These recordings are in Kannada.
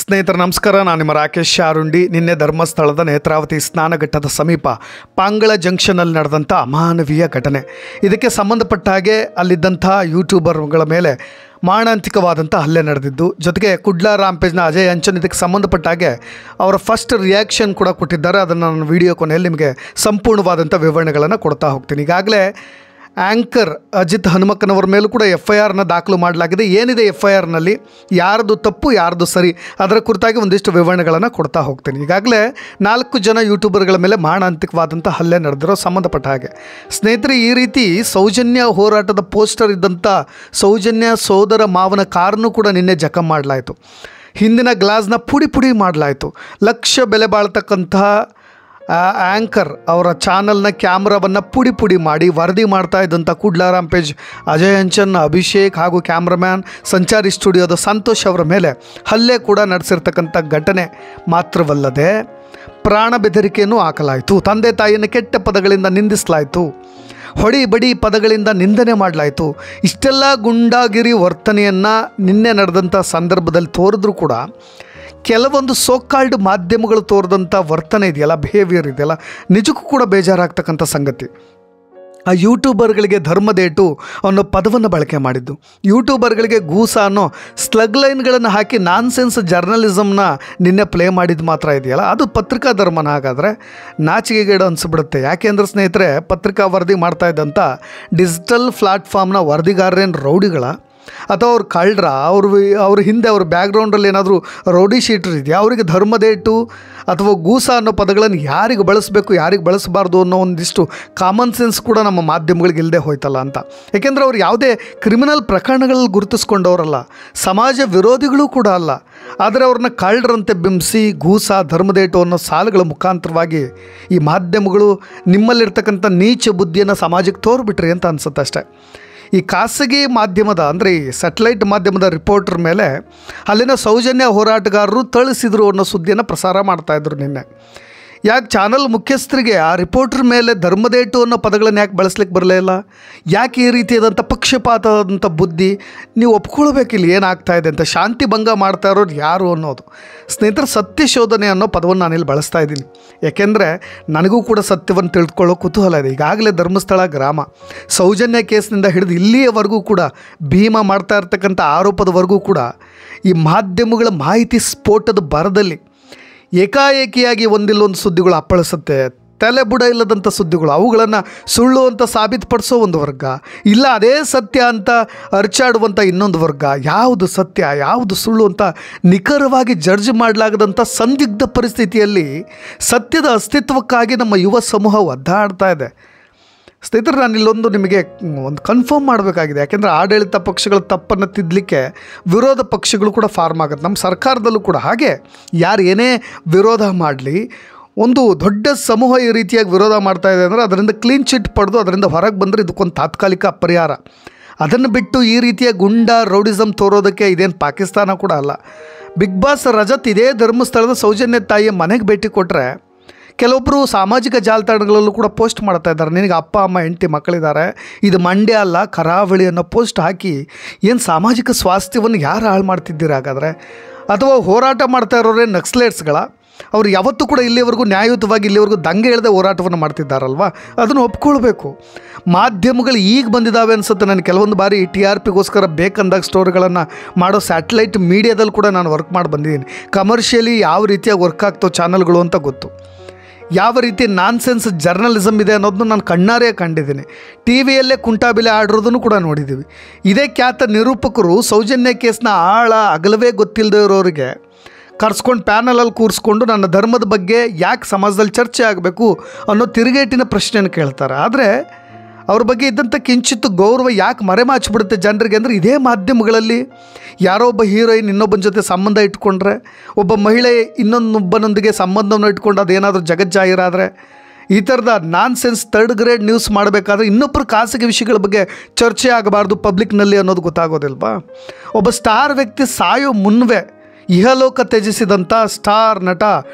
ಸ್ನೇಹಿತರೆ ನಮಸ್ಕಾರ. ನಾನು ನಿಮ್ಮ ರಾಕೇಶ್ ಶಾರುಂಡಿ. ನಿನ್ನೆ ಧರ್ಮಸ್ಥಳದ ನೇತ್ರಾವತಿ ಸ್ನಾನಘಟ್ಟದ ಸಮೀಪ ಪಾಂಗಳ ಜಂಕ್ಷನಲ್ಲಿ ನಡೆದಂಥ ಅಮಾನವೀಯ ಘಟನೆ. ಇದಕ್ಕೆ ಸಂಬಂಧಪಟ್ಟ ಹಾಗೆ ಅಲ್ಲಿದ್ದಂಥ ಯೂಟ್ಯೂಬರ್ಗಳ ಮೇಲೆ ಮಾರಣಾಂತಿಕವಾದಂಥ ಹಲ್ಲೆ ನಡೆದಿದ್ದು, ಜೊತೆಗೆ ಕುಡ್ಲ ರಾಂಪೇಜ್ನ ಅಜಯ್ ಅಂಚನ್ ಇದಕ್ಕೆ ಸಂಬಂಧಪಟ್ಟ ಹಾಗೆ ಅವರ ಫಸ್ಟ್ ರಿಯಾಕ್ಷನ್ ಕೂಡ ಕೊಟ್ಟಿದ್ದಾರೆ. ಅದನ್ನು ನಾನು ವಿಡಿಯೋ ಕೊನೆಯಲ್ಲಿ ನಿಮಗೆ ಸಂಪೂರ್ಣವಾದಂಥ ವಿವರಣೆಗಳನ್ನು ಕೊಡ್ತಾ ಹೋಗ್ತೀನಿ. ಈಗಾಗಲೇ ಆ್ಯಂಕರ್ ಅಜಿತ್ ಹನುಮಕ್ಕನವರ ಮೇಲೂ ಕೂಡ FIRನ ದಾಖಲು ಮಾಡಲಾಗಿದೆ. ಏನಿದೆ FIRನಲ್ಲಿ, ಯಾರ್ದು ತಪ್ಪು ಯಾರ್ದು ಸರಿ, ಅದರ ಕುರಿತಾಗಿ ಒಂದಿಷ್ಟು ವಿವರಣೆಗಳನ್ನು ಕೊಡ್ತಾ ಹೋಗ್ತೀನಿ. ಈಗಾಗಲೇ 4 ಜನ ಯೂಟ್ಯೂಬರ್ಗಳ ಮೇಲೆ ಮಾರಣಾಂತಿಕವಾದಂಥ ಹಲ್ಲೆ ನಡೆದಿರೋ ಸಂಬಂಧಪಟ್ಟ ಹಾಗೆ ಸ್ನೇಹಿತರೆ, ಈ ರೀತಿ ಸೌಜನ್ಯ ಹೋರಾಟದ ಪೋಸ್ಟರ್ ಇದ್ದಂಥ ಸೌಜನ್ಯ ಸೋದರ ಮಾವನ ಕಾರನ್ನು ಕೂಡ ನಿನ್ನೆ ಜಖಂ ಮಾಡಲಾಯಿತು. ಹಿಂದಿನ ಗ್ಲಾಸ್ನ ಪುಡಿ ಮಾಡಲಾಯಿತು. ಲಕ್ಷ ಬೆಲೆ ಬಾಳ್ತಕ್ಕಂತಹ ಆ್ಯಂಕರ್ ಅವರ ಚಾನಲ್ನ ಕ್ಯಾಮ್ರಾವನ್ನು ಪುಡಿ ಮಾಡಿ ವರದಿ ಮಾಡ್ತಾ ಇದ್ದಂಥ ಕುಡ್ಲ ರಾಂಪೇಜ್ ಅಜಯ್ ಅಂಚನ್, ಅಭಿಷೇಕ್ ಹಾಗೂ ಕ್ಯಾಮ್ರಾಮ್ಯಾನ್ ಸಂಚಾರಿ ಸ್ಟುಡಿಯೋದ ಸಂತೋಷ್ ಅವರ ಮೇಲೆ ಹಲ್ಲೆ ಕೂಡ ನಡೆಸಿರ್ತಕ್ಕಂಥ ಘಟನೆ ಮಾತ್ರವಲ್ಲದೆ ಪ್ರಾಣ ಬೆದರಿಕೆಯನ್ನು ಹಾಕಲಾಯಿತು. ತಂದೆ ತಾಯಿಯನ್ನು ಕೆಟ್ಟ ಪದಗಳಿಂದ ನಿಂದಿಸಲಾಯಿತು. ಹೊಡಿ ಬಡಿ ಪದಗಳಿಂದ ನಿಂದನೆ ಮಾಡಲಾಯಿತು. ಇಷ್ಟೆಲ್ಲ ಗುಂಡಾಗಿರಿ ವರ್ತನೆಯನ್ನು ನಿನ್ನೆ ನಡೆದಂಥ ಸಂದರ್ಭದಲ್ಲಿ ತೋರಿದ್ರೂ ಕೂಡ ಕೆಲವೊಂದು ಸೋಕಾಲ್ಡ್ ಮಾಧ್ಯಮಗಳು ತೋರಿದಂಥ ವರ್ತನೆ ಇದೆಯಲ್ಲ, ಬಿಹೇವಿಯರ್ ಇದೆಯಲ್ಲ, ನಿಜಕ್ಕೂ ಕೂಡ ಬೇಜಾರಾಗ್ತಕ್ಕಂಥ ಸಂಗತಿ. ಆ ಯೂಟ್ಯೂಬರ್ಗಳಿಗೆ ಧರ್ಮದೇಟು ಅನ್ನೋ ಪದವನ್ನು ಬಳಕೆ ಮಾಡಿದ್ದು, ಯೂಟ್ಯೂಬರ್ಗಳಿಗೆ ಗೂಸ ಅನ್ನೋ ಸ್ಲಗ್ ಲೈನ್ಗಳನ್ನು ಹಾಕಿ ನಾನ್ಸೆನ್ಸ್ ಜರ್ನಲಿಸಮ್ನ ನಿನ್ನೆ ಪ್ಲೇ ಮಾಡಿದ್ದು ಮಾತ್ರ ಇದೆಯಲ್ಲ, ಅದು ಪತ್ರಿಕಾ ಧರ್ಮನ. ಹಾಗಾದರೆ ನಾಚಿಕೆಗೇಡು ಅನಿಸ್ಬಿಡುತ್ತೆ. ಯಾಕೆಂದ್ರೆ ಸ್ನೇಹಿತರೆ, ಪತ್ರಿಕಾ ವರದಿ ಮಾಡ್ತಾ ಇದ್ದಂಥ ಡಿಜಿಟಲ್ ಪ್ಲಾಟ್ಫಾರ್ಮ್ನ ವರದಿಗಾರರೇನು ರೌಡಿಗಳ ಅಥವಾ ಅವ್ರು ಕಳ್ಳರ, ಅವ್ರ ಹಿಂದೆ ಅವ್ರ ಬ್ಯಾಕ್ಗ್ರೌಂಡಲ್ಲಿ ಏನಾದರೂ ರೌಡಿ ಶೀಟರ್ ಇದೆಯಾ, ಅವರಿಗೆ ಧರ್ಮದೇಟು ಅಥವಾ ಗೂಸ ಅನ್ನೋ ಪದಗಳನ್ನು ಯಾರಿಗೆ ಬಳಸಬೇಕು ಯಾರಿಗೆ ಬಳಸಬಾರ್ದು ಅನ್ನೋ ಒಂದಿಷ್ಟು ಕಾಮನ್ ಸೆನ್ಸ್ ಕೂಡ ನಮ್ಮ ಮಾಧ್ಯಮಗಳಿಗೆ ಇಲ್ಲದೆ ಹೋಯ್ತಲ್ಲ ಅಂತ. ಏಕೆಂದರೆ ಅವ್ರು ಯಾವುದೇ ಕ್ರಿಮಿನಲ್ ಪ್ರಕರಣಗಳಲ್ಲಿ ಗುರುತಿಸ್ಕೊಂಡವರಲ್ಲ, ಸಮಾಜ ವಿರೋಧಿಗಳು ಕೂಡ ಅಲ್ಲ. ಆದರೆ ಅವ್ರನ್ನ ಕಳ್ಳರಂತೆ ಬಿಂಬಿಸಿ ಗೂಸ ಧರ್ಮದೇಟು ಅನ್ನೋ ಸಾಲುಗಳ ಮುಖಾಂತರವಾಗಿ ಈ ಮಾಧ್ಯಮಗಳು ನಿಮ್ಮಲ್ಲಿರ್ತಕ್ಕಂಥ ನೀಚ ಬುದ್ಧಿಯನ್ನು ಸಮಾಜಕ್ಕೆ ತೋರ್ಬಿಟ್ರಿ ಅಂತ ಅನಿಸುತ್ತೆ ಅಷ್ಟೇ. ಈ ಖಾಸಗಿ ಮಾಧ್ಯಮದ ಅಂದರೆ ಈ ಸ್ಯಾಟಲೈಟ್ ಮಾಧ್ಯಮದ ರಿಪೋರ್ಟರ್ ಮೇಲೆ ಅಲ್ಲಿನ ಸೌಜನ್ಯ ಹೋರಾಟಗಾರರು ಥಳಿಸಿದರು ಅನ್ನೋ ಸುದ್ದಿಯನ್ನು ಪ್ರಸಾರ ಮಾಡ್ತಾಯಿದ್ರು ನಿನ್ನೆ. ಯಾಕೆ ಚಾನಲ್ ಮುಖ್ಯಸ್ಥರಿಗೆ ಆ ರಿಪೋರ್ಟರ್ ಮೇಲೆ ಧರ್ಮದೇಟು ಅನ್ನೋ ಪದಗಳನ್ನು ಯಾಕೆ ಬಳಸ್ಲಿಕ್ಕೆ ಬರಲೇ ಇಲ್ಲ? ಯಾಕೆ ಈ ರೀತಿಯಾದಂಥ ಪಕ್ಷಪಾತದಂಥ ಬುದ್ಧಿ? ನೀವು ಒಪ್ಕೊಳ್ಬೇಕಿಲ್ಲ ಏನಾಗ್ತಾಯಿದೆ ಅಂತ. ಶಾಂತಿ ಭಂಗ ಮಾಡ್ತಾ ಇರೋರು ಯಾರು ಅನ್ನೋದು. ಸ್ನೇಹಿತರೆ, ಸತ್ಯ ಶೋಧನೆ ಅನ್ನೋ ಪದವನ್ನು ನಾನಿಲ್ಲಿ ಬಳಸ್ತಾ ಇದ್ದೀನಿ. ಯಾಕೆಂದರೆ ನನಗೂ ಕೂಡ ಸತ್ಯವನ್ನು ತಿಳಿದುಕೊಳ್ಳೋ ಕುತೂಹಲ ಇದೆ. ಈಗಾಗಲೇ ಧರ್ಮಸ್ಥಳ ಗ್ರಾಮ ಸೌಜನ್ಯ ಕೇಸ್ನಿಂದ ಹಿಡಿದು ಇಲ್ಲಿಯವರೆಗೂ ಕೂಡ ಭೀಮಾ ಮಾಡ್ತಾ ಇರ್ತಕ್ಕಂಥ ಆರೋಪದವರೆಗೂ ಕೂಡ ಈ ಮಾಧ್ಯಮಗಳ ಮಾಹಿತಿ ಸ್ಫೋಟದ ಭರದಲ್ಲಿ ಏಕಾಏಕಿಯಾಗಿ ಒಂದಿಲ್ಲೊಂದು ಸುದ್ದಿಗಳು ಅಪ್ಪಳಿಸುತ್ತೆ. ತಲೆ ಬುಡ ಇಲ್ಲದಂಥ ಸುದ್ದಿಗಳು, ಅವುಗಳನ್ನು ಸುಳ್ಳು ಅಂತ ಸಾಬೀತುಪಡಿಸೋ ಒಂದು ವರ್ಗ, ಇಲ್ಲ ಅದೇ ಸತ್ಯ ಅಂತ ಅರ್ಚಾಡುವಂಥ ಇನ್ನೊಂದು ವರ್ಗ. ಯಾವುದು ಸತ್ಯ ಯಾವುದು ಸುಳ್ಳು ಅಂತ ನಿಖರವಾಗಿ ಜಡ್ಜ್ ಮಾಡಲಾಗದಂಥ ಸಂದಿಗ್ಧ ಪರಿಸ್ಥಿತಿಯಲ್ಲಿ ಸತ್ಯದ ಅಸ್ತಿತ್ವಕ್ಕಾಗಿ ನಮ್ಮ ಯುವ ಸಮೂಹ ಒದ್ದಾಡ್ತಾ ಇದೆ. ಸ್ನೇಹಿತರೆ, ನಾನು ಇಲ್ಲೊಂದು ನಿಮಗೆ ಒಂದು ಕನ್ಫರ್ಮ್ ಮಾಡಬೇಕಾಗಿದೆ. ಯಾಕೆಂದರೆ ಆಡಳಿತ ಪಕ್ಷಗಳ ತಪ್ಪನ್ನು ತಿದ್ದಲಿಕ್ಕೆ ವಿರೋಧ ಪಕ್ಷಗಳು ಕೂಡ ಫಾರ್ಮ್ ಆಗುತ್ತೆ. ನಮ್ಮ ಸರ್ಕಾರದಲ್ಲೂ ಕೂಡ ಹಾಗೆ ಯಾರು ಏನೇ ವಿರೋಧ ಮಾಡಲಿ, ಒಂದು ದೊಡ್ಡ ಸಮೂಹ ಈ ರೀತಿಯಾಗಿ ವಿರೋಧ ಮಾಡ್ತಾ ಇದೆ ಅಂದರೆ ಅದರಿಂದ ಕ್ಲೀನ್ ಚಿಟ್ ಪಡೆದು ಅದರಿಂದ ಹೊರಗೆ ಬಂದರೆ ಇದಕ್ಕೊಂದು ತಾತ್ಕಾಲಿಕ ಪರಿಹಾರ. ಅದನ್ನು ಬಿಟ್ಟು ಈ ರೀತಿಯ ಗುಂಡ ರೌಡಿಸಮ್ ತೋರೋದಕ್ಕೆ ಇದೇನು ಪಾಕಿಸ್ತಾನ ಕೂಡ ಅಲ್ಲ. ಬಿಗ್ ಬಾಸ್ ರಜತ್ ಇದೇ ಧರ್ಮಸ್ಥಳದ ಸೌಜನ್ಯ ತಾಯಿಯ ಮನೆಗೆ ಭೇಟಿ ಕೊಟ್ಟರೆ ಕೆಲವೊಬ್ಬರು ಸಾಮಾಜಿಕ ಜಾಲತಾಣಗಳಲ್ಲೂ ಕೂಡ ಪೋಸ್ಟ್ ಮಾಡ್ತಾ ಇದ್ದಾರೆ, ನಿನಗೆ ಅಪ್ಪ ಅಮ್ಮ ಹೆಂಡತಿ ಮಕ್ಕಳಿದ್ದಾರೆ, ಇದು ಮಂಡ್ಯ ಅಲ್ಲ ಕರಾವಳಿ ಅನ್ನೋ ಪೋಸ್ಟ್ ಹಾಕಿ ಏನು ಸಾಮಾಜಿಕ ಸ್ವಾಸ್ಥ್ಯವನ್ನು ಯಾರು ಹಾಳು ಮಾಡ್ತಿದ್ದೀರ ಹಾಗಾದರೆ? ಅಥವಾ ಹೋರಾಟ ಮಾಡ್ತಾ ಇರೋರೇ ನಕ್ಸಲೇಟ್ಸ್ಗಳ? ಅವರು ಯಾವತ್ತೂ ಕೂಡ ಇಲ್ಲಿವರೆಗೂ ನ್ಯಾಯಯುತವಾಗಿ ಇಲ್ಲಿವರೆಗೂ ದಂಗೆ ಇಲ್ಲದೆ ಹೋರಾಟವನ್ನು ಮಾಡ್ತಿದ್ದಾರಲ್ವ, ಅದನ್ನು ಒಪ್ಕೊಳ್ಬೇಕು. ಮಾಧ್ಯಮಗಳು ಈಗ ಬಂದಿದ್ದಾವೆ ಅನಿಸುತ್ತೆ. ನಾನು ಕೆಲವೊಂದು ಬಾರಿ TRPಗೋಸ್ಕರ ಬೇಕಂದಾಗ ಸ್ಟೋರಿಗಳನ್ನು ಮಾಡೋ ಸ್ಯಾಟಲೈಟ್ ಮೀಡಿಯಾದಲ್ಲಿ ಕೂಡ ನಾನು ವರ್ಕ್ ಮಾಡಿ ಬಂದಿದ್ದೀನಿ. ಕಮರ್ಷಿಯಲಿ ಯಾವ ರೀತಿಯಾಗಿ ವರ್ಕ್ ಆಗ್ತೋ ಚಾನಲ್ಗಳು ಅಂತ ಗೊತ್ತು. ಯಾವ ರೀತಿ ನಾನ್ಸೆನ್ಸ್ ಜರ್ನಲಿಸಮ್ ಇದೆ ಅನ್ನೋದನ್ನು ನಾನು ಕಣ್ಣಾರೇ ಕಂಡಿದ್ದೀನಿ. TVಯಲ್ಲೇ ಕುಂಟಾಬಿಲೆ ಆಡಿರೋದನ್ನು ಕೂಡ ನೋಡಿದ್ದೀವಿ. ಇದೇ ಖ್ಯಾತ ನಿರೂಪಕರು ಸೌಜನ್ಯ ಕೇಸ್ನ ಆಳ ಅಗಲವೇ ಗೊತ್ತಿಲ್ಲದೆ ಇರೋರಿಗೆ ಕರ್ಸ್ಕೊಂಡು ಪ್ಯಾನಲಲ್ಲಿ ಕೂರಿಸ್ಕೊಂಡು ನನ್ನ ಧರ್ಮದ ಬಗ್ಗೆ ಯಾಕೆ ಸಮಾಜದಲ್ಲಿ ಚರ್ಚೆ ಆಗಬೇಕು ಅನ್ನೋ ತಿರುಗೇಟಿನ ಪ್ರಶ್ನೆಯನ್ನು ಕೇಳ್ತಾರೆ. ಆದರೆ ಅವ್ರ ಬಗ್ಗೆ ಇದ್ದಂಥ ಕಿಂಚಿತ್ತು ಗೌರವ ಯಾಕೆ ಮರೆಮಾಚಿಬಿಡುತ್ತೆ ಜನರಿಗೆ ಅಂದರೆ, ಇದೇ ಮಾಧ್ಯಮಗಳಲ್ಲಿ ಯಾರೋ ಒಬ್ಬ ಹೀರೋಯಿನ್ ಇನ್ನೊಬ್ಬನ ಜೊತೆ ಸಂಬಂಧ ಇಟ್ಕೊಂಡ್ರೆ, ಒಬ್ಬ ಮಹಿಳೆ ಇನ್ನೊಬ್ಬನೊಂದಿಗೆ ಸಂಬಂಧವನ್ನು ಇಟ್ಕೊಂಡು ಅದೇನಾದರೂ ಜಗಜ್ಜಾಹಿರಾದರೆ, ಈ ಥರದ ನಾನ್ಸೆನ್ಸ್ ಥರ್ಡ್ ಗ್ರೇಡ್ ನ್ಯೂಸ್ ಮಾಡಬೇಕಾದ್ರೆ ಇನ್ನೊಬ್ಬರು ಖಾಸಗಿ ವಿಷಯಗಳ ಬಗ್ಗೆ ಚರ್ಚೆ ಆಗಬಾರ್ದು ಪಬ್ಲಿಕ್ನಲ್ಲಿ ಅನ್ನೋದು ಗೊತ್ತಾಗೋದಿಲ್ವಾ? ಒಬ್ಬ ಸ್ಟಾರ್ ವ್ಯಕ್ತಿ ಸಾಯೋ ಮುನ್ನವೇ ಇಹಲೋಕ ತ್ಯಜಿಸಿದಂಥ ಸ್ಟಾರ್ ನಟ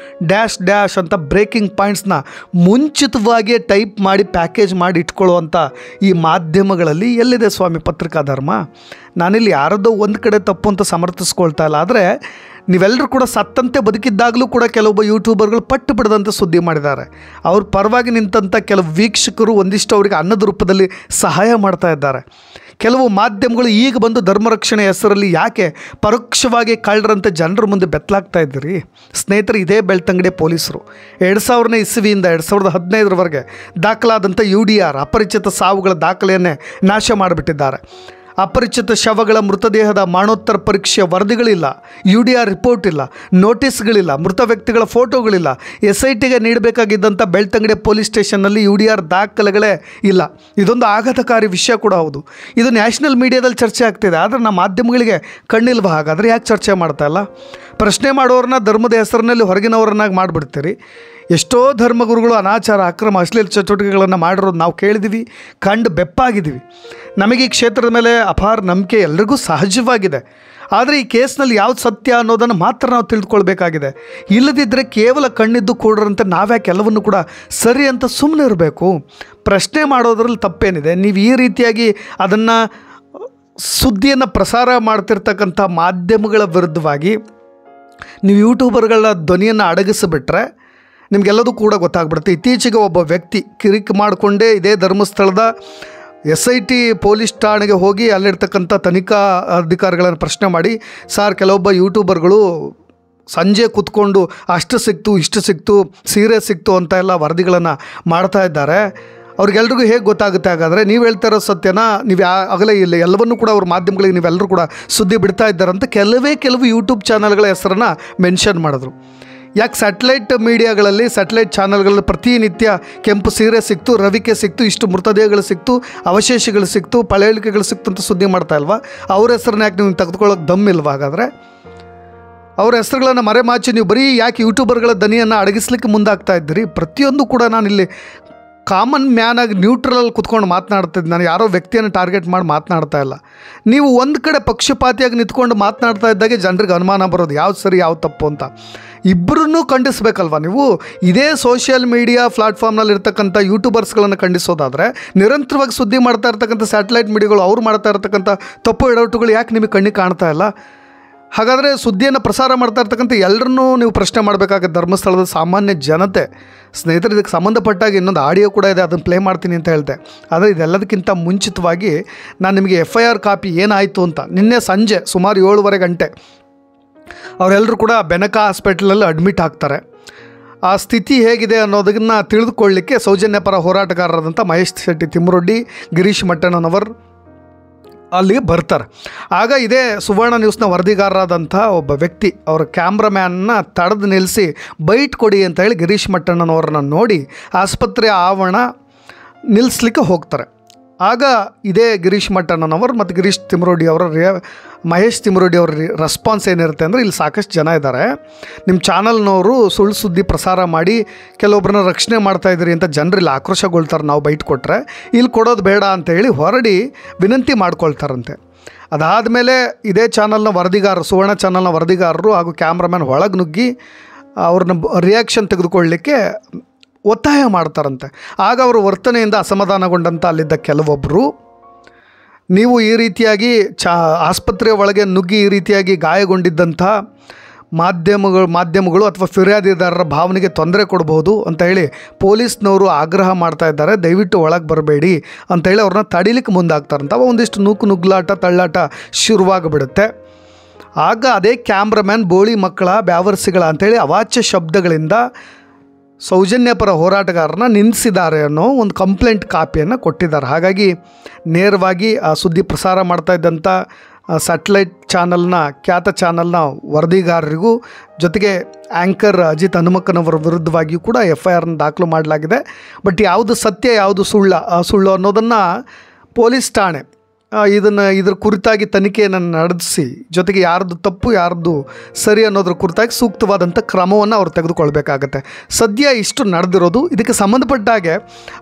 ಡ್ಯಾಶ್ ಡ್ಯಾಶ್ ಅಂತ ಬ್ರೇಕಿಂಗ್ ಪಾಯಿಂಟ್ಸ್ನ ಮುಂಚಿತವಾಗಿಯೇ ಟೈಪ್ ಮಾಡಿ ಪ್ಯಾಕೇಜ್ ಮಾಡಿ ಇಟ್ಕೊಳ್ಳುವಂಥ ಈ ಮಾಧ್ಯಮಗಳಲ್ಲಿ ಎಲ್ಲಿದೆ ಸ್ವಾಮಿ ಪತ್ರಿಕಾ ಧರ್ಮ? ನಾನಿಲ್ಲಿ ಯಾರದ್ದೋ ಒಂದು ಕಡೆ ತಪ್ಪು ಅಂತ ಸಮರ್ಥಿಸ್ಕೊಳ್ತಾ ಇಲ್ಲ. ಆದರೆ ನೀವೆಲ್ಲರೂ ಕೂಡ ಸತ್ತಂತೆ ಬದುಕಿದ್ದಾಗಲೂ ಕೂಡ ಕೆಲವೊಬ್ಬ ಯೂಟ್ಯೂಬರ್ಗಳು ಪಟ್ಟು ಬಿಡದಂತೆ ಸುದ್ದಿ ಮಾಡಿದ್ದಾರೆ. ಅವ್ರ ಪರವಾಗಿ ನಿಂತಂಥ ಕೆಲವು ವೀಕ್ಷಕರು ಒಂದಿಷ್ಟು ಅವರಿಗೆ ಅನ್ನದ ರೂಪದಲ್ಲಿ ಸಹಾಯ ಮಾಡ್ತಾ ಇದ್ದಾರೆ. ಕೆಲವು ಮಾಧ್ಯಮಗಳು ಈಗ ಬಂದು ಧರ್ಮರಕ್ಷಣೆ ಹೆಸರಲ್ಲಿ ಯಾಕೆ ಪರೋಕ್ಷವಾಗಿ ಕಳ್ಳರಂತೆ ಜನರ ಮುಂದೆ ಬೆತ್ತಲಾಗ್ತಾ ಇದ್ದೀರಿ? ಸ್ನೇಹಿತರೆ, ಇದೇ ಬೆಳ್ತಂಗಡಿ ಪೊಲೀಸರು 2000ನೇ ಇಸವಿಯಿಂದ 2015ರವರೆಗೆ ದಾಖಲಾದಂಥ UDR ಅಪರಿಚಿತ ಸಾವುಗಳ ದಾಖಲೆಯನ್ನೇ ನಾಶ ಮಾಡಿಬಿಟ್ಟಿದ್ದಾರೆ. ಅಪರಿಚಿತ ಶವಗಳ ಮೃತದೇಹದ ಮರಣೋತ್ತರ ಪರೀಕ್ಷೆಯ ವರದಿಗಳಿಲ್ಲ, UDR ರಿಪೋರ್ಟ್ ಇಲ್ಲ, ನೋಟಿಸ್ಗಳಿಲ್ಲ, ಮೃತ ವ್ಯಕ್ತಿಗಳ ಫೋಟೋಗಳಿಲ್ಲ. SITಗೆ ನೀಡಬೇಕಾಗಿದ್ದಂಥ ಬೆಳ್ತಂಗಡಿ ಪೊಲೀಸ್ ಸ್ಟೇಷನ್ನಲ್ಲಿ UDR ದಾಖಲೆಗಳೇ ಇಲ್ಲ. ಇದೊಂದು ಆಘಾತಕಾರಿ ವಿಷಯ ಕೂಡ ಹೌದು. ಇದು ನ್ಯಾಷನಲ್ ಮೀಡಿಯಾದಲ್ಲಿ ಚರ್ಚೆ ಆಗ್ತಿದೆ, ಆದರೆ ನಮ್ಮ ಮಾಧ್ಯಮಗಳಿಗೆ ಕಣ್ಣಿಲ್ವ? ಹಾಗಾದರೆ ಯಾಕೆ ಚರ್ಚೆ ಮಾಡ್ತಾ ಇಲ್ಲ? ಪ್ರಶ್ನೆ ಮಾಡೋರನ್ನ ಧರ್ಮದ ಹೆಸರಿನಲ್ಲಿ ಹೊರಗಿನವರನ್ನಾಗಿ ಮಾಡಿಬಿಡ್ತೀರಿ. ಎಷ್ಟೋ ಧರ್ಮಗುರುಗಳು ಅನಾಚಾರ, ಅಕ್ರಮ, ಅಶ್ಲೀಲ ಚಟುವಟಿಕೆಗಳನ್ನು ಮಾಡಿರೋದು ನಾವು ಕೇಳಿದ್ದೀವಿ, ಕಂಡು ಬೆಪ್ಪಾಗಿದ್ದೀವಿ. ನಮಗೆ ಈ ಕ್ಷೇತ್ರದ ಮೇಲೆ ಅಪಾರ ನಂಬಿಕೆ ಎಲ್ರಿಗೂ ಸಹಜವಾಗಿದೆ. ಆದರೆ ಈ ಕೇಸ್ನಲ್ಲಿ ಯಾವ್ದು ಸತ್ಯ ಅನ್ನೋದನ್ನು ಮಾತ್ರ ನಾವು ತಿಳಿದುಕೊಳ್ಬೇಕಾಗಿದೆ. ಇಲ್ಲದಿದ್ದರೆ ಕೇವಲ ಕಣ್ಣಿದ್ದು ಕೂಡ್ರಂತೆ ನಾವ್ಯಾಕೆ ಎಲ್ಲವನ್ನು ಕೂಡ ಸರಿ ಅಂತ ಸುಮ್ಮನೆ ಇರಬೇಕು? ಪ್ರಶ್ನೆ ಮಾಡೋದ್ರಲ್ಲಿ ತಪ್ಪೇನಿದೆ? ನೀವು ಈ ರೀತಿಯಾಗಿ ಅದನ್ನು ಸುದ್ದಿಯನ್ನು ಪ್ರಸಾರ ಮಾಡ್ತಿರ್ತಕ್ಕಂಥ ಮಾಧ್ಯಮಗಳ ವಿರುದ್ಧವಾಗಿ ನೀವು ಯೂಟ್ಯೂಬರ್ಗಳ ಧ್ವನಿಯನ್ನು ಅಡಗಿಸಿಬಿಟ್ರೆ ನಿಮಗೆಲ್ಲದೂ ಕೂಡ ಗೊತ್ತಾಗ್ಬಿಡುತ್ತೆ. ಇತ್ತೀಚೆಗೆ ಒಬ್ಬ ವ್ಯಕ್ತಿ ಕಿರಿಕ್ ಮಾಡಿಕೊಂಡೇ ಇದೇ ಧರ್ಮಸ್ಥಳದ SIT ಪೊಲೀಸ್ ಠಾಣೆಗೆ ಹೋಗಿ ಅಲ್ಲಿರ್ತಕ್ಕಂಥ ತನಿಖಾ ಅಧಿಕಾರಿಗಳನ್ನು ಪ್ರಶ್ನೆ ಮಾಡಿ, ಸಾರ್ ಕೆಲವೊಬ್ಬ ಯೂಟ್ಯೂಬರ್ಗಳು ಸಂಜೆ ಕೂತ್ಕೊಂಡು ಅಷ್ಟು ಸಿಕ್ತು, ಇಷ್ಟು ಸಿಕ್ತು, ಸೀರೆ ಸಿಕ್ತು ಅಂತ ಎಲ್ಲ ವರದಿಗಳನ್ನು ಮಾಡ್ತಾ ಇದ್ದಾರೆ. ಅವ್ರಿಗೆಲ್ರಿಗೂ ಹೇಗೆ ಗೊತ್ತಾಗುತ್ತೆ? ಹಾಗಾದರೆ ನೀವು ಹೇಳ್ತಾ ಇರೋ ಸತ್ಯನ ನೀವು ಆಗಲೇ ಇಲ್ಲ ಎಲ್ಲವನ್ನೂ ಕೂಡ ಅವ್ರ ಮಾಧ್ಯಮಗಳಿಗೆ ನೀವೆಲ್ಲರೂ ಕೂಡ ಸುದ್ದಿ ಬಿಡ್ತಾ ಇದ್ದಾರಂತ ಕೆಲವು ಯೂಟ್ಯೂಬ್ ಚಾನಲ್ಗಳ ಹೆಸರನ್ನು ಮೆನ್ಷನ್ ಮಾಡಿದ್ರು. ಯಾಕೆ ಸ್ಯಾಟಲೈಟ್ ಮೀಡಿಯಾಗಳಲ್ಲಿ, ಸ್ಯಾಟಲೈಟ್ ಚಾನಲ್ಗಳಲ್ಲಿ ಪ್ರತಿನಿತ್ಯ ಕೆಂಪು ಸೀರೆ ಸಿಕ್ತು, ರವಿಕೆ ಸಿಕ್ತು, ಇಷ್ಟು ಮೃತದೇಹಗಳು ಸಿಕ್ತು, ಅವಶೇಷಗಳು ಸಿಕ್ತು, ಪಳೆಯುಳಿಕೆಗಳು ಸಿಕ್ತು ಅಂತ ಸುದ್ದಿ ಮಾಡ್ತಾ ಇಲ್ವಾ? ಅವ್ರ ಹೆಸರನ್ನ ಯಾಕೆ ನೀವು ತೆಗೆದುಕೊಳ್ಳೋಕೆ ದಮ್ಮಿಲ್ವಾ? ಹಾಗಾದರೆ ಅವರ ಹೆಸರುಗಳನ್ನು ಮರೆಮಾಚಿ ನೀವು ಬರೀ ಯಾಕೆ ಯೂಟ್ಯೂಬರ್ಗಳ ದನಿಯನ್ನು ಅಡಗಿಸ್ಲಿಕ್ಕೆ ಮುಂದಾಗ್ತಾ ಇದ್ದೀರಿ? ಪ್ರತಿಯೊಂದು ಕೂಡ ನಾನಿಲ್ಲಿ ಕಾಮನ್ ಮ್ಯಾನಾಗಿ ನ್ಯೂಟ್ರಲಲ್ಲಿ ಕುತ್ಕೊಂಡು ಮಾತನಾಡ್ತಿದ್ದು, ನಾನು ಯಾರೋ ವ್ಯಕ್ತಿಯನ್ನು ಟಾರ್ಗೆಟ್ ಮಾಡಿ ಮಾತನಾಡ್ತಾ ಇಲ್ಲ. ನೀವು ಒಂದು ಕಡೆ ಪಕ್ಷಪಾತಿಯಾಗಿ ನಿಂತ್ಕೊಂಡು ಮಾತನಾಡ್ತಾ ಇದ್ದಾಗೆ ಜನರಿಗೆ ಅನುಮಾನ ಬರೋದು ಯಾವ್ದು ಸರಿ ಯಾವ್ದು ತಪ್ಪು ಅಂತ. ಇಬ್ಬರನ್ನೂ ಖಂಡಿಸಬೇಕಲ್ವ ನೀವು? ಇದೇ ಸೋಷಿಯಲ್ ಮೀಡಿಯಾ ಪ್ಲಾಟ್ಫಾರ್ಮ್ನಲ್ಲಿ ಇರ್ತಕ್ಕಂಥ ಯೂಟ್ಯೂಬರ್ಸ್ಗಳನ್ನು ಖಂಡಿಸೋದಾದರೆ ನಿರಂತರವಾಗಿ ಸುದ್ದಿ ಮಾಡ್ತಾ ಇರ್ತಕ್ಕಂಥ ಸ್ಯಾಟಲೈಟ್ ಮೀಡಿಯಾಗಳು ಅವ್ರು ಮಾಡ್ತಾ ಇರ್ತಕ್ಕಂಥ ತಪ್ಪು ಎಡವಟುಗಳು ಯಾಕೆ ನಿಮಗೆ ಕಣ್ಣಿಗೆ ಕಾಣ್ತಾ ಇಲ್ಲ? ಹಾಗಾದರೆ ಸುದ್ದಿಯನ್ನು ಪ್ರಸಾರ ಮಾಡ್ತಾ ಇರ್ತಕ್ಕಂಥ ಎಲ್ಲರನ್ನೂ ನೀವು ಪ್ರಶ್ನೆ ಮಾಡಬೇಕಾಗುತ್ತೆ, ಧರ್ಮಸ್ಥಳದ ಸಾಮಾನ್ಯ ಜನತೆ. ಸ್ನೇಹಿತರೆ, ಇದಕ್ಕೆ ಸಂಬಂಧಪಟ್ಟಾಗಿ ಇನ್ನೊಂದು ಆಡಿಯೋ ಕೂಡ ಇದೆ, ಅದನ್ನು ಪ್ಲೇ ಮಾಡ್ತೀನಿ ಅಂತ ಹೇಳಿದೆ. ಆದರೆ ಇದೆಲ್ಲದಕ್ಕಿಂತ ಮುಂಚಿತವಾಗಿ ನಾನು ನಿಮಗೆ FIR ಕಾಪಿ ಏನಾಯಿತು ಅಂತ, ನಿನ್ನೆ ಸಂಜೆ ಸುಮಾರು 7:30 ಗಂಟೆ ಅವರೆಲ್ಲರೂ ಕೂಡ ಬೆನಕ ಹಾಸ್ಪಿಟಲಲ್ಲಿ ಅಡ್ಮಿಟ್ ಆಗ್ತಾರೆ. ಆ ಸ್ಥಿತಿ ಹೇಗಿದೆ ಅನ್ನೋದನ್ನು ತಿಳಿದುಕೊಳ್ಳಲಿಕ್ಕೆ ಸೌಜನ್ಯ ಪರ ಹೋರಾಟಗಾರರಾದಂಥ ಮಹೇಶ್ ಶೆಟ್ಟಿ ತಿಮ್ಮರೊಡ್ಡಿ, ಗಿರೀಶ್ ಮಟ್ಟಣ್ಣನವರ್ ಅಲ್ಲಿಗೆ ಬರ್ತಾರೆ. ಆಗ ಇದೇ ಸುವರ್ಣ ನ್ಯೂಸ್ನ ವರದಿಗಾರರಾದಂಥ ಒಬ್ಬ ವ್ಯಕ್ತಿ ಅವರ ಕ್ಯಾಮ್ರಾಮ್ಯಾನ್ನ ತಡೆದು ನಿಲ್ಲಿಸಿ ಬೈಟ್ ಕೊಡಿ ಅಂತ ಹೇಳಿ ಗಿರೀಶ್ ಮಟ್ಟಣ್ಣನವ್ರನ್ನ ನೋಡಿ ಆಸ್ಪತ್ರೆ ಆವರಣ ನಿಲ್ಲಿಸ್ಲಿಕ್ಕೆ ಹೋಗ್ತಾರೆ. ಆಗ ಇದೇ ಗಿರೀಶ್ ಮಟ್ಟಣ್ಣನವರು ಮತ್ತು ಗಿರೀಶ್ ತಿಮ್ಮರೊಡ್ಡಿ ಅವರ ಮಹೇಶ್ ತಿಮ್ಮರೊಡ್ಡಿ ಅವ್ರ ರೆಸ್ಪಾನ್ಸ್ ಏನಿರುತ್ತೆ ಅಂದರೆ, ಇಲ್ಲಿ ಸಾಕಷ್ಟು ಜನ ಇದ್ದಾರೆ, ನಿಮ್ಮ ಚಾನಲ್ನವರು ಸುಳ್ಳು ಸುದ್ದಿ ಪ್ರಸಾರ ಮಾಡಿ ಕೆಲವೊಬ್ಬರನ್ನ ರಕ್ಷಣೆ ಮಾಡ್ತಾಯಿದ್ದೀರಿ ಅಂತ ಜನರಲ್ಲಿ ಆಕ್ರೋಶಗೊಳ್ತಾರೆ, ನಾವು ಬೈಟ್ ಕೊಟ್ಟರೆ ಇಲ್ಲಿ ಕೊಡೋದು ಬೇಡ ಅಂತೇಳಿ ಹೊರಡಿ ವಿನಂತಿ ಮಾಡ್ಕೊಳ್ತಾರಂತೆ. ಅದಾದಮೇಲೆ ಇದೇ ಚಾನಲ್ನ ವರದಿಗಾರರು, ಸುವರ್ಣ ಚಾನಲ್ನ ವರದಿಗಾರರು ಹಾಗೂ ಕ್ಯಾಮ್ರಾಮ್ಯಾನ್ ಒಳಗೆ ನುಗ್ಗಿ ಅವ್ರನ್ನ ರಿಯಾಕ್ಷನ್ ತೆಗೆದುಕೊಳ್ಳಲಿಕ್ಕೆ ಒತ್ತಾಯ ಮಾಡ್ತಾರಂತೆ. ಆಗ ಅವರು ವರ್ತನೆಯಿಂದ ಅಸಮಾಧಾನಗೊಂಡಂಥ ಅಲ್ಲಿದ್ದ ಕೆಲವೊಬ್ಬರು, ನೀವು ಈ ರೀತಿಯಾಗಿ ಆಸ್ಪತ್ರೆಯ ಒಳಗೆ ನುಗ್ಗಿ ಈ ರೀತಿಯಾಗಿ ಗಾಯಗೊಂಡಿದ್ದಂಥ ಮಾಧ್ಯಮಗಳು ಅಥವಾ ಫಿರ್ಯಾದಿದಾರರ ಭಾವನೆಗೆ ತೊಂದರೆ ಕೊಡಬಹುದು ಅಂತ ಹೇಳಿ ಪೊಲೀಸ್ನವರು ಆಗ್ರಹ ಮಾಡ್ತಾ ಇದ್ದಾರೆ, ದಯವಿಟ್ಟು ಒಳಗೆ ಬರಬೇಡಿ ಅಂತೇಳಿ ಅವ್ರನ್ನ ತಡಿಲಿಕ್ಕೆ ಮುಂದಾಗ್ತಾರಂತ. ಒಂದಿಷ್ಟು ನುಗ್ಲಾಟ ತಳ್ಳಾಟ ಶುರುವಾಗಿಬಿಡುತ್ತೆ. ಆಗ ಅದೇ ಕ್ಯಾಮ್ರಾಮ್ಯಾನ್ ಬೋಳಿ ಮಕ್ಕಳ ಬ್ಯಾವರ್ಸಿಗಳ ಅಂಥೇಳಿ ಅವಾಚ್ಯ ಶಬ್ದಗಳಿಂದ ಸೌಜನ್ಯ ಪರ ಹೋರಾಟಗಾರನ ನಿಲ್ಲಿಸಿದ್ದಾರೆ ಅನ್ನೋ ಒಂದು ಕಂಪ್ಲೇಂಟ್ ಕಾಪಿಯನ್ನು ಕೊಟ್ಟಿದ್ದಾರೆ. ಹಾಗಾಗಿ ನೇರವಾಗಿ ಆ ಸುದ್ದಿ ಪ್ರಸಾರ ಮಾಡ್ತಾ ಇದ್ದಂಥ ಸ್ಯಾಟಲೈಟ್ ಚಾನಲ್ನ ಖ್ಯಾತ ಚಾನಲ್ನ ವರದಿಗಾರರಿಗೂ ಜೊತೆಗೆ ಆ್ಯಂಕರ್ ಅಜಿತ್ ಹನುಮಕ್ಕನವರ ವಿರುದ್ಧವಾಗಿಯೂ ಕೂಡ FIRನ ದಾಖಲು ಮಾಡಲಾಗಿದೆ. ಬಟ್ ಯಾವುದು ಸತ್ಯ ಯಾವುದು ಸುಳ್ಳು ಅನ್ನೋದನ್ನು ಪೊಲೀಸ್ ಠಾಣೆ ಇದ್ರ ಕುರಿತಾಗಿ ತನಿಖೆಯನ್ನು ನಡೆಸಿ ಜೊತೆಗೆ ಯಾರ್ದು ತಪ್ಪು ಯಾರ್ದು ಸರಿ ಅನ್ನೋದ್ರ ಕುರಿತಾಗಿ ಸೂಕ್ತವಾದಂಥ ಕ್ರಮವನ್ನು ಅವ್ರು ತೆಗೆದುಕೊಳ್ಬೇಕಾಗತ್ತೆ. ಸದ್ಯ ಇಷ್ಟು ನಡೆದಿರೋದು. ಇದಕ್ಕೆ ಸಂಬಂಧಪಟ್ಟಾಗೆ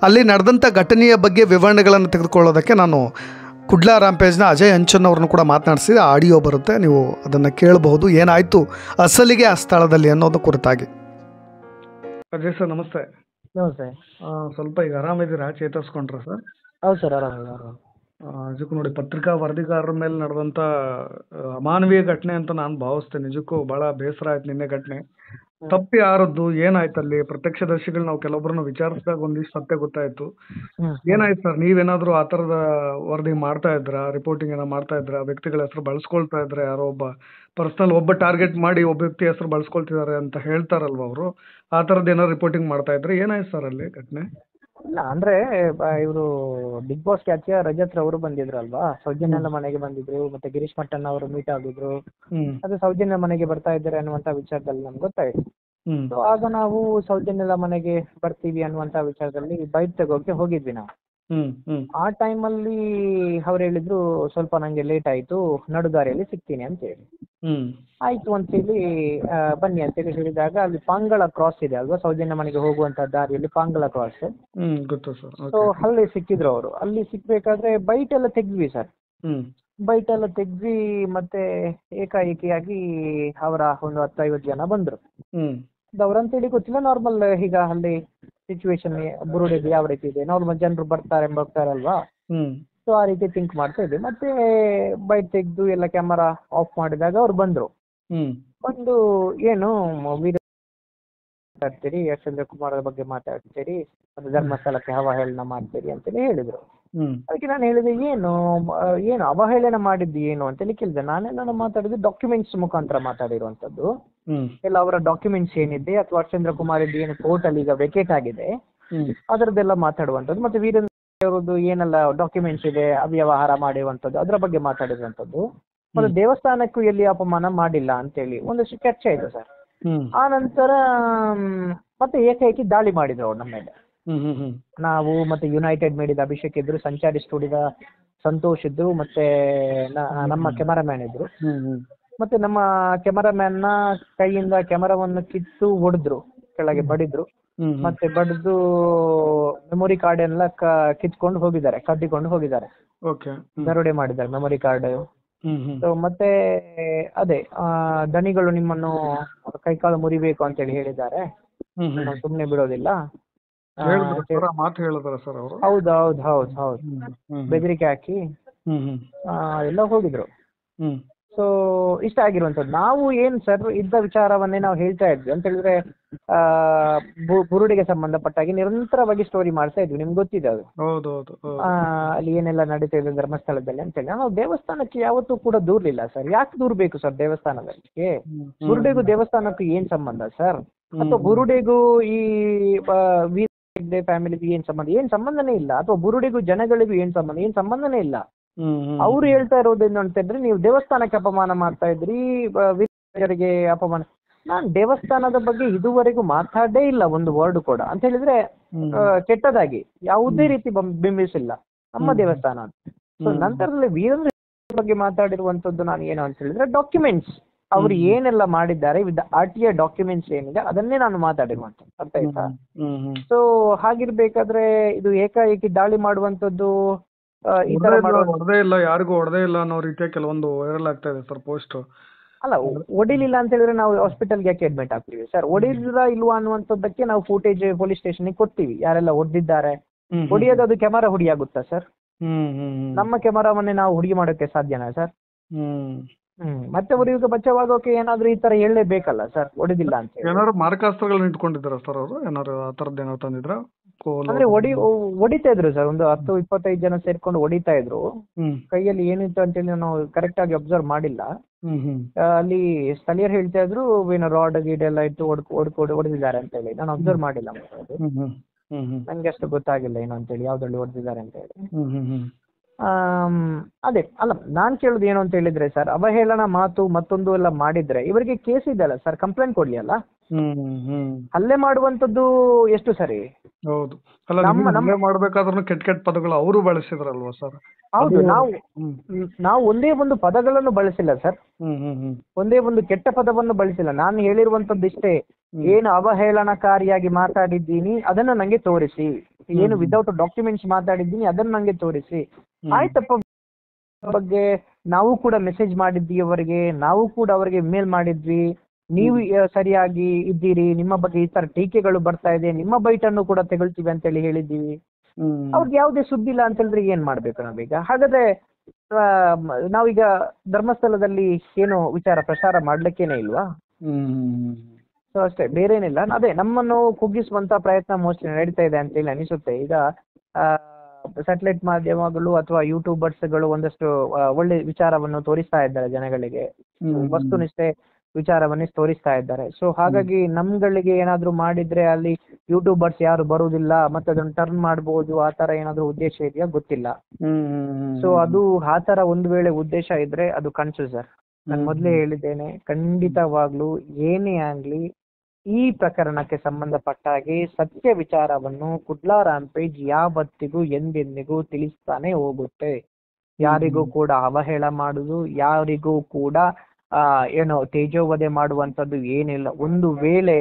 ಅಲ್ಲಿ ನಡೆದಂಥ ಘಟನೆಯ ಬಗ್ಗೆ ವಿವರಣೆಗಳನ್ನು ತೆಗೆದುಕೊಳ್ಳೋದಕ್ಕೆ ನಾನು ಕುಡ್ಲಾ ರಾಂಪೇಜ್ನ ಅಜಯ್ ಅಂಚನ್ ಅವ್ರನ್ನು ಕೂಡ ಮಾತನಾಡಿಸಿ ಆಡಿಯೋ ಬರುತ್ತೆ, ನೀವು ಅದನ್ನು ಕೇಳಬಹುದು, ಏನಾಯಿತು ಅಸಲಿಗೆ ಆ ಸ್ಥಳದಲ್ಲಿ ಅನ್ನೋದು ಕುರಿತಾಗಿ. ಅಜಯ್ ಸರ್ ನಮಸ್ತೆ. ನಮಸ್ತೆ. ಸ್ವಲ್ಪ ಈಗ ಆರಾಮಿದ್ದೀರಾ? ಚೇತರಿಸ್ಕೊಂಡ್ರ ಸರ್? ಹೌದು ಸರ್, ಆರಾಮ. ನಿಜಕ್ಕೂ ನೋಡಿ, ಪತ್ರಿಕಾ ವರದಿಗಾರರ ಮೇಲೆ ನಡೆದಂತ ಅಮಾನವೀಯ ಘಟನೆ ಅಂತ ನಾನು ಭಾವಿಸ್ತೇನೆ. ನಿಜಕ್ಕೂ ಬಹಳ ಬೇಸರ ಆಯ್ತು ನಿನ್ನೆ ಘಟನೆ. ತಪ್ಪು ಯಾರದ್ದು, ಏನಾಯ್ತು ಅಲ್ಲಿ? ಪ್ರತ್ಯಕ್ಷದರ್ಶಿಗಳು ನಾವು ಕೆಲವೊಬ್ಬರನ್ನ ವಿಚಾರಿಸಿದಾಗ ಒಂದಿಷ್ಟು ಸತ್ಯ ಗೊತ್ತಾಯ್ತು. ಏನಾಯ್ತು ಸರ್? ನೀವೇನಾದ್ರೂ ಆ ಥರದ ವರದಿ ಮಾಡ್ತಾ ಇದ್ರಾ? ರಿಪೋರ್ಟಿಂಗ್ ಏನೋ ಮಾಡ್ತಾ ಇದ್ರಾ? ವ್ಯಕ್ತಿಗಳ ಹೆಸರು ಬಳಸ್ಕೊಳ್ತಾ ಇದ್ರೆ, ಯಾರೋ ಒಬ್ಬ ಪರ್ಸನಲ್ ಒಬ್ಬ ಟಾರ್ಗೆಟ್ ಮಾಡಿ ಒಬ್ಬ ವ್ಯಕ್ತಿ ಹೆಸರು ಬಳಸ್ಕೊಳ್ತಿದ್ದಾರೆ ಅಂತ ಹೇಳ್ತಾರಲ್ವ ಅವರು, ಆ ಥರದ್ದು ಏನೋ ರಿಪೋರ್ಟಿಂಗ್ ಮಾಡ್ತಾ ಇದ್ರೆ ಏನಾಯ್ತು ಸರ್ ಅಲ್ಲಿ ಘಟನೆ? ಇಲ್ಲ ಅಂದ್ರೆ ಇವರು ಬಿಗ್ ಬಾಸ್ ಖ್ಯಾತಿಯ ರಜತ್ ರವರು ಬಂದಿದ್ರಲ್ವಾ, ಸೌಜನ್ಯನ ಮನೆಗೆ ಬಂದಿದ್ರು, ಮತ್ತೆ ಗಿರೀಶ್ ಮಟ್ಟಣ್ಣ ಅವರು ಮೀಟ್ ಆಗಿದ್ರು. ಅದು ಸೌಜನ್ಯ ಮನೆಗೆ ಬರ್ತಾ ಇದ್ದಾರೆ ಅನ್ನುವಂತ ವಿಚಾರದಲ್ಲಿ ನಮ್ಗೆ ಗೊತ್ತಾಯ್ತು. ಸೊ ಆಗ ನಾವು ಸೌಜನ್ಯದ ಮನೆಗೆ ಬರ್ತೀವಿ ಅನ್ನುವಂತ ವಿಚಾರದಲ್ಲಿ ಬೈಟ್ ತಗೋಕೆ ಹೋಗಿದ್ವಿ ನಾವು. ಆ ಟೈಮಲ್ಲಿ ಅವ್ರು ಹೇಳಿದ್ರು ಸ್ವಲ್ಪ ನಂಗೆ ಲೇಟ್ ಆಯ್ತು, ನಡುದಾರಿಯಲ್ಲಿ ಸಿಗ್ತೀನಿ ಅಂತ ಹೇಳಿ. ಆಯ್ತು ಅಂತೇಳಿ ಬನ್ನಿ ಅಂತೇಳಿ ಹೇಳಿದಾಗ ಅಲ್ಲಿ ಪಾಂಗಳ ಕ್ರಾಸ್ ಇದೆ ಅಲ್ವಾ, ಸೌಜನ್ಯ ಮನೆಗೆ ಹೋಗುವಂತ ದಾರಿಯಲ್ಲಿ ಪಾಂಗಳ ಕ್ರಾಸ್. ಸೊ ಅಲ್ಲಿ ಸಿಕ್ಕಿದ್ರು ಅವರು. ಅಲ್ಲಿ ಸಿಕ್ಬೇಕಾದ್ರೆ ಬೈಟ್ ಎಲ್ಲ ತೆಗ್ದ್ವಿ ಸರ್. ಬೈಟ್ ಎಲ್ಲ ತೆಗ್ದ್ವಿ. ಮತ್ತೆ ಏಕಾಏಕಿಯಾಗಿ ಅವರ ಒಂದು 10-50 ಜನ ಬಂದ್ರು. ಅವ್ರಂತೇಳಿ ಗೊತ್ತಿಲ್ಲ, ನಾರ್ಮಲ್ ಈಗ ಅಲ್ಲಿ ಸಿಚುವೇಶನ್ ಬುರುಡೆಗೆ ಯಾವ ರೀತಿ ಇದೆ, ನಾರ್ಮಲ್ ಜನರು ಬರ್ತಾರೆ ಹೋಗ್ತಾರಲ್ವಾ. ಸೊ ಆ ರೀತಿ ಥಿಂಕ್ ಮಾಡ್ತಾ ಇದ್ವಿ. ಮತ್ತೆ ಬೈಟ್ ತೆಗ್ದು ಎಲ್ಲ ಕ್ಯಾಮರಾ ಆಫ್ ಮಾಡಿದಾಗ ಅವ್ರು ಬಂದ್ರು. ಬಂದು ಏನು ಮಾತಾಡ್ತೀರಿ, ಯಶವಂದ್ರ ಕುಮಾರ್ ಬಗ್ಗೆ ಮಾತಾಡ್ತೀರಿ, ಮತ್ತೆ ಧರ್ಮಸ್ಥಳಕ್ಕೆ ಅವಹೇಳನ ಮಾಡ್ತೀರಿ ಅಂತೇಳಿ ಹೇಳಿದ್ರು. ಅದಕ್ಕೆ ನಾನು ಹೇಳಿದೆ, ಏನು ಅವಹೇಳನ ಮಾಡಿದ್ದು ಏನು ಅಂತೇಳಿ ಕೇಳಿದೆ. ನಾನೆಲ್ಲ ಮಾತಾಡಿದ್ದು ಡಾಕ್ಯುಮೆಂಟ್ಸ್ ಮುಖಾಂತರ ಮಾತಾಡಿರುವಂತದ್ದು. ಎಲ್ಲ ಅವರ ಡಾಕ್ಯುಮೆಂಟ್ಸ್ ಏನಿದೆ ಅಥವಾ ಯಶವಂದ್ರ ಕುಮಾರ್ ಇದ್ದು ಏನು ಕೋರ್ಟ್ ಅಲ್ಲಿ ಈಗ ವೆಕೇಟ್ ಆಗಿದೆ ಅದರದ್ದೆಲ್ಲ ಮಾತಾಡುವಂಥದ್ದು. ಮತ್ತೆ ವೀರೇಂದ್ರ ಅವರದ್ದು ಏನೆಲ್ಲ ಡಾಕ್ಯುಮೆಂಟ್ಸ್ ಇದೆ ಅವ್ಯವಹಾರ ಮಾಡಿರುವಂಥದ್ದು ಅದರ ಬಗ್ಗೆ ಮಾತಾಡಿರುವಂಥದ್ದು. ಮತ್ತೆ ದೇವಸ್ಥಾನಕ್ಕೂ ಎಲ್ಲಿ ಅಪಮಾನ ಮಾಡಿಲ್ಲ ಅಂತೇಳಿ ಒಂದಷ್ಟು ಚರ್ಚೆ ಆಯ್ತು ಸರ್. ಆ ನಂತರ ಮತ್ತೆ ಏಕೈಕಿ ದಾಳಿ ಮಾಡಿದ್ರು ಅವ್ರು ನಮ್ಮ ಮೇಲೆ. ನಾವು ಮತ್ತೆ ಯುನೈಟೆಡ್ ಮೀಡಿಯಾದ ಅಭಿಷೇಕ್ ಇದ್ರು, ಸಂಚಾರಿ ಸ್ಟುಡಿಯೋದ ಸಂತೋಷ್ ಇದ್ರು, ಮತ್ತೆ ನಮ್ಮ ಕೆಮರಾಮ್ಯಾನ್ ಇದ್ರು. ಮತ್ತೆ ನಮ್ಮ ಕೆಮರಾಮ್ಯಾನ್ ನ ಕೈಯಿಂದ ಕೆಮರಾವನ್ನು ಕಿತ್ತು ಹೊಡೆದ್ರು, ಕೆಳಗೆ ಬಡಿದ್ರು. ಮತ್ತೆ ಬಡಿದು ಮೆಮೊರಿ ಕಾರ್ಡ್ ಎಲ್ಲ ಕಿತ್ಕೊಂಡು ಹೋಗಿದ್ದಾರೆ, ಕದ್ದಿಕೊಂಡು ಹೋಗಿದ್ದಾರೆ, ದರೋಡೆ ಮಾಡಿದ್ದಾರೆ ಮೆಮೊರಿ ಕಾರ್ಡ್. ಮತ್ತೆ ಅದೇ ದಣಿಗಳು ನಿಮ್ಮನ್ನು ಕೈಕಾಲು ಮುರಿಬೇಕು ಅಂತೇಳಿ ಹೇಳಿದ್ದಾರೆ, ಸುಮ್ನೆ ಬಿಡೋದಿಲ್ಲ. ಹೌದು ಬೆದರಿಕೆ ಹಾಕಿ ಎಲ್ಲ ಹೋಗಿದ್ರು. ಸೊ ಇಷ್ಟ ಆಗಿರುವಂತದ್ದು. ನಾವು ಏನ್ ಸರ್ ಇದ್ದ ವಿಚಾರವನ್ನೇ ನಾವು ಹೇಳ್ತಾ ಇದ್ವಿ ಅಂತ ಹೇಳಿದ್ರೆ, ಬುರುಡಿಗೆ ಸಂಬಂಧಪಟ್ಟಾಗಿ ನಿರಂತರವಾಗಿ ಸ್ಟೋರಿ ಮಾಡ್ತಾ ಇದ್ವಿ. ನಿಮ್ಗೆ ಗೊತ್ತಿದೆ ಅದು. ಅಲ್ಲಿ ಏನೆಲ್ಲ ನಡೀತಾ ಇದೆ ಧರ್ಮಸ್ಥಳದಲ್ಲಿ ಅಂತ ಹೇಳಿ. ನಾವು ದೇವಸ್ಥಾನಕ್ಕೆ ಯಾವತ್ತೂ ಕೂಡ ದೂರ್ಲಿಲ್ಲ ಸರ್. ಯಾಕೆ ದೂರ್ಬೇಕು ಸರ್ ದೇವಸ್ಥಾನದಲ್ಲಿ? ಬುರುಡೆಗೂ ದೇವಸ್ಥಾನಕ್ಕೂ ಏನ್ ಸಂಬಂಧ ಸರ್? ಅಥವಾ ಬುರುಡೆಗೂ ಈ ಫ್ಯಾಮಿಲಿಗೂ ಏನ್ ಸಂಬಂಧನೇ ಇಲ್ಲ. ಅಥವಾ ಬುರುಡೆಗೂ ಜನಗಳಿಗೂ ಏನ್ ಸಂಬಂಧನೇ ಇಲ್ಲ. ಅವ್ರು ಹೇಳ್ತಾ ಇರೋದೇನು ಅಂತ ಹೇಳಿದ್ರೆ, ನೀವು ದೇವಸ್ಥಾನಕ್ಕೆ ಅಪಮಾನ ಮಾಡ್ತಾ ಇದ್ರಿ, ವೀರರಿಗೆ ಅಪಮಾನ. ನಾನ್ ದೇವಸ್ಥಾನದ ಬಗ್ಗೆ ಇದುವರೆಗೂ ಮಾತಾಡೇ ಇಲ್ಲ ಒಂದು ವರ್ಡ್ ಕೂಡ ಅಂತ ಹೇಳಿದ್ರೆ, ಕೆಟ್ಟದಾಗಿ ಯಾವುದೇ ರೀತಿ ಬಿಂಬಿಸಿಲ್ಲ ನಮ್ಮ ದೇವಸ್ಥಾನ ಅಂತ. ಸೊ ನಂತರದಲ್ಲಿ ವೀರೇಂದ್ರ ಬಗ್ಗೆ ಮಾತಾಡಿರುವಂತದ್ದು ನಾನು ಏನು ಅಂತ ಹೇಳಿದ್ರೆ, ಡಾಕ್ಯುಮೆಂಟ್ಸ್ ಅವ್ರು ಏನೆಲ್ಲ ಮಾಡಿದ್ದಾರೆ ವಿತ್ RTI ಡಾಕ್ಯುಮೆಂಟ್ಸ್ ಏನಿದೆ ಅದನ್ನೇ ನಾನು ಮಾತಾಡಿರುವಂತದ್ದು. ಅರ್ಥ ಆಯ್ತಾ? ಸೊ ಹಾಗಿರ್ಬೇಕಾದ್ರೆ ಇದು ಏಕಾಏಕಿ ದಾಳಿ ಮಾಡುವಂತದ್ದು, ಈ ತರ ಹೊಡೆದೇ ಇಲ್ಲ, ಯಾರಿಗೂ ಹೊಡೆದೇ ಇಲ್ಲ ಅನ್ನೋ ರೀತಿಯ ಕೆಲವೊಂದು ವೈರಲ್ ಆಗ್ತಾ ಇದೆ ಸರ್ ಪೋಸ್ಟ್. ಅಲ್ಲ, ಹೊಡಿಲಿಲ್ಲ ಅಂತ ಹೇಳಿದ್ರೆ ನಾವು ಹಾಸ್ಪಿಟಲ್ಗೆ ಯಾಕೆ ಅಡ್ಮಿಟ್ ಆಗ್ತೀವಿ ಸರ್? ಹೊಡಿಲಿಲ್ಲ ಇಲ್ವಾ ಅನ್ನುವಂಥದ್ದಕ್ಕೆ ನಾವು ಫುಟೇಜ್ ಪೊಲೀಸ್ ಸ್ಟೇಷನ್ ಕೊಡ್ತೀವಿ, ಯಾರೆಲ್ಲ ಹೊಡೆದಿದ್ದಾರೆ. ಹೊಡಿಯೋದು ಅದು ಕ್ಯಾಮರಾ ಹುಡಿಯಾಗುತ್ತಾ ಸರ್? ನಮ್ಮ ಕ್ಯಾಮರಾವನ್ನೇ ನಾವು ಹುಡುಗಿ ಮಾಡೋಕೆ ಸಾಧ್ಯನಾ ಸರ್? ಮತ್ತೆ ಅವ್ರಿಗೆ ಬಚಾವಾಗೋಕೆ ಏನಾದ್ರು ಈ ತರ ಹೇಳಲೇಬೇಕಲ್ಲ ಸರ್, ಹೊಡಿದಿಲ್ಲ ಅಂತ. ಏನಾದ್ರು ಮಾರಕಾಸ್ತ್ರಗಳನ್ನ ಇಟ್ಕೊಂಡಿದ್ದಾರ ಸರ್ ಅವರು? ಏನಾದ್ರು ಆ ತರದ್ದು ಏನಾದ್ರು ತಂದಿದ್ರ? ಅಂದ್ರೆ ಹೊಡಿತಾ ಇದ್ರು ಸರ್, ಒಂದು 10-25 ಜನ ಸೇರ್ಕೊಂಡು ಹೊಡಿತಾ ಇದ್ರು. ಕೈಯಲ್ಲಿ ಏನಿತ್ತು ಅಂತೇಳಿ ನಾವು ಕರೆಕ್ಟ್ ಆಗಿ ಅಬ್ಸರ್ವ್ ಮಾಡಿಲ್ಲ. ಅಲ್ಲಿ ಸ್ಥಳೀಯರು ಹೇಳ್ತಾ ಇದ್ರು ಏನೋ ರಾಡ್ ಗೀಡ್ ಎಲ್ಲ ಇಟ್ಟು ಹೊಡೆದಿದ್ದಾರೆ ಅಂತ ಹೇಳಿ. ನಾನು ಅಬ್ಸರ್ವ್ ಮಾಡಿಲ್ಲ, ನಂಗೆ ಅಷ್ಟು ಗೊತ್ತಾಗಿಲ್ಲ ಏನು ಅಂತೇಳಿ, ಯಾವ್ದ್ರಲ್ಲಿ ಹೊಡೆದಿದ್ದಾರೆ ಅಂತ ಹೇಳಿ. ಅದೇ ಅಲ್ಲ, ನಾನ್ ಕೇಳುದು ಏನು ಅಂತ ಹೇಳಿದ್ರೆ ಸರ್, ಅವಹೇಳನ ಮಾತು ಮತ್ತೊಂದು ಎಲ್ಲ ಮಾಡಿದ್ರೆ ಇವರಿಗೆ ಕೇಸ್ ಇದೆಯಲ್ಲ ಸರ್, ಕಂಪ್ಲೇಂಟ್ ಕೊಡ್ಲಿ ಅಲ್ಲ. ಹಲ್ಲೆ ಮಾಡುವಂತದ್ದು ಎಷ್ಟು ಸರಿ? ಹೌದು, ಹಲ್ಲೆ ಮಾಡ್ಬೇಕಾದ್ರೂ ಕೆಟ್ಟ ಪದಗಳು ಅವರು ಬಳಸಿದ್ರಲ್ವಾ ಸರ್? ಹೌದು, ನಾವು ಒಂದೇ ಒಂದು ಪದಗಳನ್ನು ಬಳಸಿಲ್ಲ ಸರ್, ಒಂದೇ ಒಂದು ಕೆಟ್ಟ ಪದವನ್ನು ಬಳಸಿಲ್ಲ. ನಾನು ಹೇಳಿರುವಂತದ್ದು ಇಷ್ಟೇ, ಏನು ಅವಹೇಳನಕಾರಿಯಾಗಿ ಮಾತಾಡಿದ್ದೀನಿ ಅದನ್ನ ನಂಗೆ ತೋರಿಸಿ, ಏನು ವಿದೌಟ್ ಡಾಕ್ಯುಮೆಂಟ್ಸ್ ಮಾತಾಡಿದ್ದೀನಿ ಅದನ್ನ ನಂಗೆ ತೋರಿಸಿ. ಆಯ್ತಪ್ಪ, ಬಗ್ಗೆ ನಾವು ಕೂಡ ಮೆಸೇಜ್ ಮಾಡಿದ್ವಿ ಅವರಿಗೆ, ನಾವು ಕೂಡ ಅವರಿಗೆ ಮೇಲ್ ಮಾಡಿದ್ವಿ, ನೀವು ಸರಿಯಾಗಿ ಇದ್ದೀರಿ, ನಿಮ್ಮ ಬಗ್ಗೆ ಈ ತರ ಟೀಕೆಗಳು ಬರ್ತಾ ಇದೆ, ನಿಮ್ಮ ಬೈಟನ್ನು ಕೂಡ ತೆಗೊಳ್ತೀವಿ ಅಂತೇಳಿ ಹೇಳಿದ್ದೀವಿ. ಅವ್ರಿಗೆ ಯಾವುದೇ ಸುದ್ದಿ ಇಲ್ಲ ಅಂತ ಹೇಳಿದ್ರೆ ಏನ್ ಮಾಡ್ಬೇಕು ನಾವೀಗ? ಹಾಗಾದ್ರೆ ಆ, ನಾವೀಗ ಧರ್ಮಸ್ಥಳದಲ್ಲಿ ಏನು ವಿಚಾರ ಪ್ರಸಾರ ಮಾಡ್ಲಿಕ್ಕೇನೆ ಇಲ್ವಾ? ಸೊ ಅಷ್ಟೇ, ಬೇರೆ ಏನಿಲ್ಲ. ಅದೇ ನಮ್ಮನ್ನು ಕುಗ್ಗಿಸುವಂತ ಪ್ರಯತ್ನ ಮೋಸ್ಟ್ಲಿ ನಡೀತಾ ಇದೆ ಅಂತ ಹೇಳಿ ಅನಿಸುತ್ತೆ. ಈಗ ಸ್ಯಾಟಲೈಟ್ ಮಾಧ್ಯಮಗಳು ಅಥವಾ ಯೂಟ್ಯೂಬರ್ಸ್ಗಳು ಒಂದಷ್ಟು ಒಳ್ಳೆ ವಿಚಾರವನ್ನು ತೋರಿಸ್ತಾ ಇದ್ದಾರೆ ಜನಗಳಿಗೆ, ವಸ್ತುನಿಷ್ಠೆ ವಿಚಾರವನ್ನೇ ತೋರಿಸ್ತಾ ಇದ್ದಾರೆ. ಸೊ ಹಾಗಾಗಿ ನಮ್ಗಳಿಗೆ ಏನಾದ್ರು ಮಾಡಿದ್ರೆ ಅಲ್ಲಿ ಯೂಟ್ಯೂಬರ್ಸ್ ಯಾರು ಬರುವುದಿಲ್ಲ, ಮತ್ತೆ ಅದನ್ನ ಟರ್ನ್ ಮಾಡಬಹುದು, ಆ ತರ ಏನಾದ್ರು ಉದ್ದೇಶ ಇದೆಯಾ ಗೊತ್ತಿಲ್ಲ. ಸೊ ಅದು ಆ ತರ ಒಂದು ವೇಳೆ ಉದ್ದೇಶ ಇದ್ರೆ ಅದು ಕನಸು ಸರ್. ನಾನು ಮೊದಲೇ ಹೇಳಿದ್ದೇನೆ, ಖಂಡಿತವಾಗ್ಲೂ ಏನೇ ಆಗ್ಲಿ ಈ ಪ್ರಕರಣಕ್ಕೆ ಸಂಬಂಧಪಟ್ಟ ಹಾಗೆ ಸತ್ಯ ವಿಚಾರವನ್ನು ಕುಡ್ಲಾ ರಾಂಪೇಜ್ ಯಾವತ್ತಿಗೂ ಎಂದೆಂದಿಗೂ ತಿಳಿಸ್ತಾನೆ ಹೋಗುತ್ತೆ. ಯಾರಿಗೂ ಕೂಡ ಅವಹೇಳ ಮಾಡುದು, ಯಾರಿಗೂ ಕೂಡ ಏನೋ ತೇಜೋವಧೆ ಮಾಡುವಂತದ್ದು ಏನಿಲ್ಲ. ಒಂದು ವೇಳೆ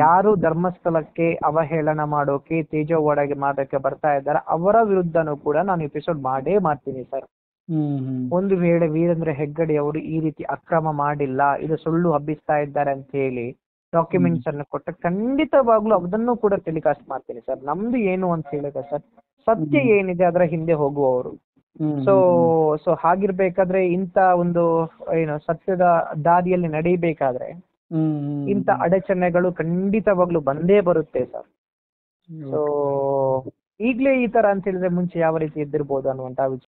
ಯಾರು ಧರ್ಮಸ್ಥಳಕ್ಕೆ ಅವಹೇಳನ ಮಾಡೋಕೆ ತೇಜೋವಧೆ ಮಾಡೋಕೆ ಬರ್ತಾ ಇದ್ದಾರೆ ಅವರ ವಿರುದ್ಧನೂ ಕೂಡ ನಾನು ಎಪಿಸೋಡ್ ಮಾಡೇ ಮಾಡ್ತೀನಿ ಸರ್. ಒಂದು ವೇಳೆ ವೀರೇಂದ್ರ ಹೆಗ್ಗಡೆ ಅವರು ಈ ರೀತಿ ಅಕ್ರಮ ಮಾಡಿಲ್ಲ, ಇದು ಸುಳ್ಳು ಹಬ್ಬಿಸ್ತಾ ಇದ್ದಾರೆ ಅಂತ ಹೇಳಿ ಡಾಕ್ಯುಮೆಂಟ್ಸ್ ಅನ್ನು ಕೊಟ್ಟ ಖಂಡಿತವಾಗ್ಲೂ ಅದನ್ನು ಕೂಡ ಟೆಲಿಕಾಸ್ಟ್ ಮಾಡ್ತೀನಿ ಸರ್. ನಮ್ದು ಏನು ಅಂತ ಹೇಳಿದ್ರೆ ಸರ್, ಸತ್ಯ ಏನಿದೆ ಅದರ ಹಿಂದೆ ಹೋಗುವವರು. ಸೊ ಹಾಗಿರ್ಬೇಕಾದ್ರೆ ಇಂತ ಒಂದು ಏನು ಸತ್ಯದ ದಾರಿಯಲ್ಲಿ ನಡೀಬೇಕಾದ್ರೆ ಇಂತ ಅಡಚಣೆಗಳು ಖಂಡಿತವಾಗ್ಲೂ ಬಂದೇ ಬರುತ್ತೆ ಸರ್. ಸೊ ಈಗ್ಲೇ ಈ ತರ ಅಂತ ಹೇಳಿದ್ರೆ ಮುಂಚೆ ಯಾವ ರೀತಿ ಇದ್ದಿರ್ಬೋದು ಅನ್ನುವಂತ ವಿಚಾರ